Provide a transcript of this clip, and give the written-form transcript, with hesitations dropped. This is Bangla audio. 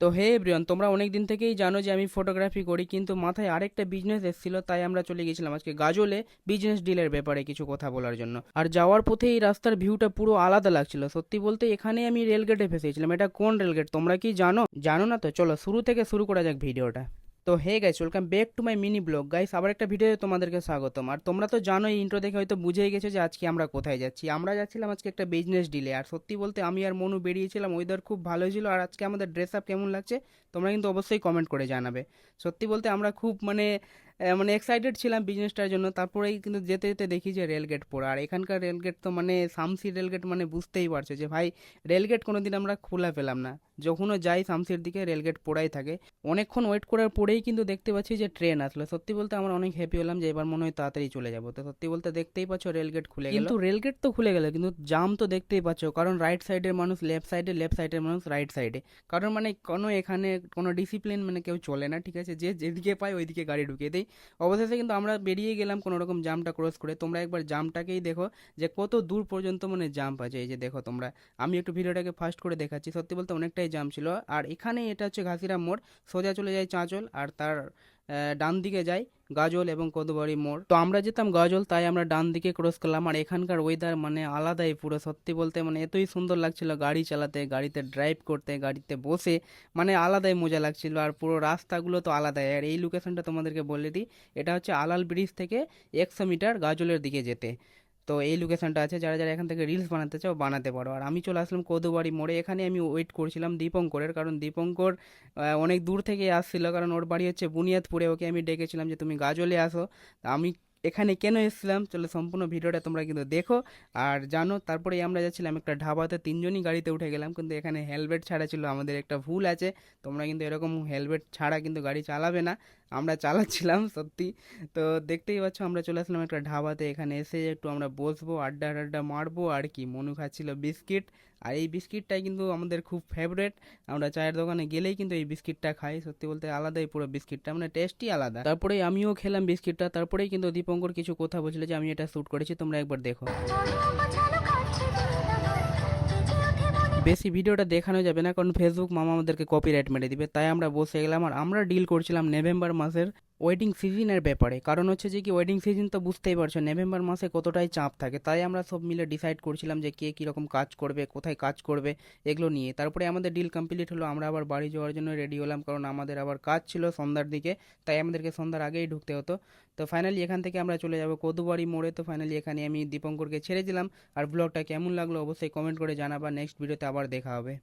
তো হে এভরিওয়ান, তোমরা অনেক দিন থেকেই জানো যে আমি ফটোগ্রাফি করি, কিন্তু মাথায় আরেকটা বিজনেস এসেছিল, তাই আমরা চলে গেছিলাম আজকে গাজলে বিজনেস ডিলের ব্যাপারে কিছু কথা বলার জন্য। আর যাওয়ার পথে এই রাস্তার ভিউটা পুরো আলাদা লাগছিল। সত্যি বলতে এখানে আমি রেলগেটে ফেসেছিলাম। এটা কোন রেলগেট তোমরা কি জানো? জানো না? তো চলো শুরু থেকে শুরু করা যাক ভিডিওটা। তো hey guys, welcome back to my mini vlog. Guys, আবার একটা ভিডিওতে তোমাদেরকে স্বাগতম। আর তোমরা তো জানো, এই ইন্ট্রো দেখে হয়তো বুঝেই গেছো যে আজকে আমরা কোথায় যাচ্ছি। আমরা যাচ্ছিলাম আজকে একটা বিজনেস ডিলে। আর সত্যি বলতে আমি আর মনু বেরিয়েছিলাম, ওয়েদার খুব ভালো ছিল। আর আজকে আমাদের ড্রেস আপ কেমন লাগছে তোমরা কিন্তু অবশ্যই কমেন্ট করে জানাবে। সত্যি বলতে আমরা খুব মানে এক্সাইটেড ছিলাম বিজনেসটার জন্য। তারপরেই কিন্তু যেতে যেতে দেখি যে রেলগেট পড়া। আর এখানকার রেলগেট তো মানে শামসি রেলগেট, মানে বুঝতেই পারছো যে ভাই, রেলগেট কোনোদিন আমরা খোলা পেলাম না। যখনও যাই শামসির দিকে রেলগেট পড়াই থাকে। অনেকক্ষণ ওয়েট করার পরেই কিন্তু দেখতে পাচ্ছি যে ট্রেন আসলো। সত্যি বলতে আমরা অনেক হ্যাপি হলাম যে এবার মনে হয় তাড়াতাড়ি চলে যাবো। তো সত্যি বলতে দেখতেই পাচ্ছ রেলগেট খুলে গেল। কিন্তু রেলগেট তো খুলে গেল, কিন্তু জাম তো দেখতেই পাচ্ছ, কারণ রাইট সাইডের মানুষ লেফট সাইডে, লেফট সাইডের মানুষ রাইট সাইডে। কারণ মানে কোনো এখানে কোনো ডিসিপ্লিন মানে কেউ চলে না, ঠিক আছে? যে যেদিকে পায় ওইদিকে গাড়ি ঢুকিয়ে দেয়। অবশেষে কিন্তু আমরা বেরিয়ে গেলাম কোনো রকম জামটা ক্রস করে। তোমরা একবার জামটাকেই দেখো যে কত দূর পর্যন্ত মানে জাম্প আছে। এই যে দেখো তোমরা, আমি একটু ভিডিওটাকে ফাস্ট করে দেখাচ্ছি। সত্যি বলতে অনেকটাই জাম ছিল। আর এখানে এটা হচ্ছে ঘাসিরাম মোড়। সোজা চলে যায় চাঁচল, আর তার ডান দিকে যায় গাজল এবং কদুবাড়ি মোড়। তো আমরা যেতাম গাজল, তাই আমরা ডান দিকে ক্রস করলাম। আর এখানকার ওয়েদার মানে আলাদাই পুরো। সত্যি বলতে মানে এতই সুন্দর লাগছিল গাড়ি চালাতে, গাড়িতে ড্রাইভ করতে, গাড়িতে বসে, মানে আলাদাই মজা লাগছিল। আর পুরো রাস্তাগুলো তো আলাদাই। আর এই লোকেশনটা তোমাদেরকে বলে দিই, এটা হচ্ছে আলাল ব্রিজ থেকে 100 মিটার গাজলের দিকে যেতে। তো এই লোকেশনটা আছে, যারা যারা এখান থেকে রিলস বানাতে চাও বানাতে পারো। আর আমি চলে আসলাম কদুবাড়ি মোড়ে। এখানে আমি ওয়েট করছিলাম দীপঙ্করের, কারণ দীপঙ্কর অনেক দূর থেকে আসছিল, কারণ ওর বাড়ি হচ্ছে বুনিয়াদপুরে। ওকে আমি ডেকেছিলাম যে তুমি গাজলে আসো। তা আমি এখানে কেন এসেছিলাম চলো সম্পূর্ণ ভিডিওটা তোমরা কিন্তু দেখো আর জানো। তারপরেই আমরা যাচ্ছিলাম একটা ঢাবাতে, তিনজনই গাড়িতে উঠে গেলাম, কিন্তু এখানে হেলমেট ছাড়া ছিল। আমাদের একটা ভুল আছে, তোমরা কিন্তু এরকম হেলমেট ছাড়া কিন্তু গাড়ি চালাবে না। আমরা চালাচ্ছিলাম সত্যি। তো দেখতেই পাচ্ছ আমরা চলে আসলাম একটা ঢাবাতে। এখানে এসে একটু আমরা বসবো, আড্ডা আড্ডা মারবো। আর কি, মনু খাচ্ছিল বিস্কিট। আর এই বিস্কিটটাই কিন্তু আমাদের খুব ফেভারেট। আমরা চায়ের দোকানে গেলেই কিন্তু এই বিস্কিটটা খাই। সত্যি বলতে আলাদাই পুরো বিস্কিটটা, মানে টেস্টই আলাদা। তারপরে আমিও খেলাম বিস্কিটটা। তারপরেই কিন্তু দীপঙ্কর কিছু কথা বলছিল যে আমি এটা শ্যুট করেছি, তোমরা একবার দেখো। বেশি ভিডিওটা দেখানো যাবে না, কারণ ফেসবুক মামা আমাদেরকে কপিরাইট মেরে দিবে। তাই আমরা বসে গেলাম। আর আমরা ডিল করছিলাম নভেম্বর মাসের ওয়েডিং সিজনের ব্যাপারে। কারণ হচ্ছে যে কি, ওয়েডিং সিজন তো বুঝতেই পারছো নভেম্বর মাসে কতটাই চাপ থাকে। তাই আমরা সব মিলে ডিসাইড করছিলাম যে কে কীরকম কাজ করবে, কোথায় কাজ করবে, এগুলো নিয়ে। তারপরে আমাদের ডিল কমপ্লিট হলো, আমরা আবার বাড়ি যাওয়ার জন্য রেডি হলাম, কারণ আমাদের আবার কাজ ছিল সন্ধ্যার দিকে। তাই আমাদেরকে সন্ধ্যার আগেই ঢুকতে হতো। তো ফাইনালি এখান থেকে আমরা চলে যাব কদুবাড়ি মোড়ে। তো ফাইনালি এখানে আমি দীপঙ্করকে ছেড়ে দিলাম। আর ব্লগটা কেমন লাগলো অবশ্যই কমেন্ট করে জানাবা। নেক্সট ভিডিওতে আবার দেখা হবে।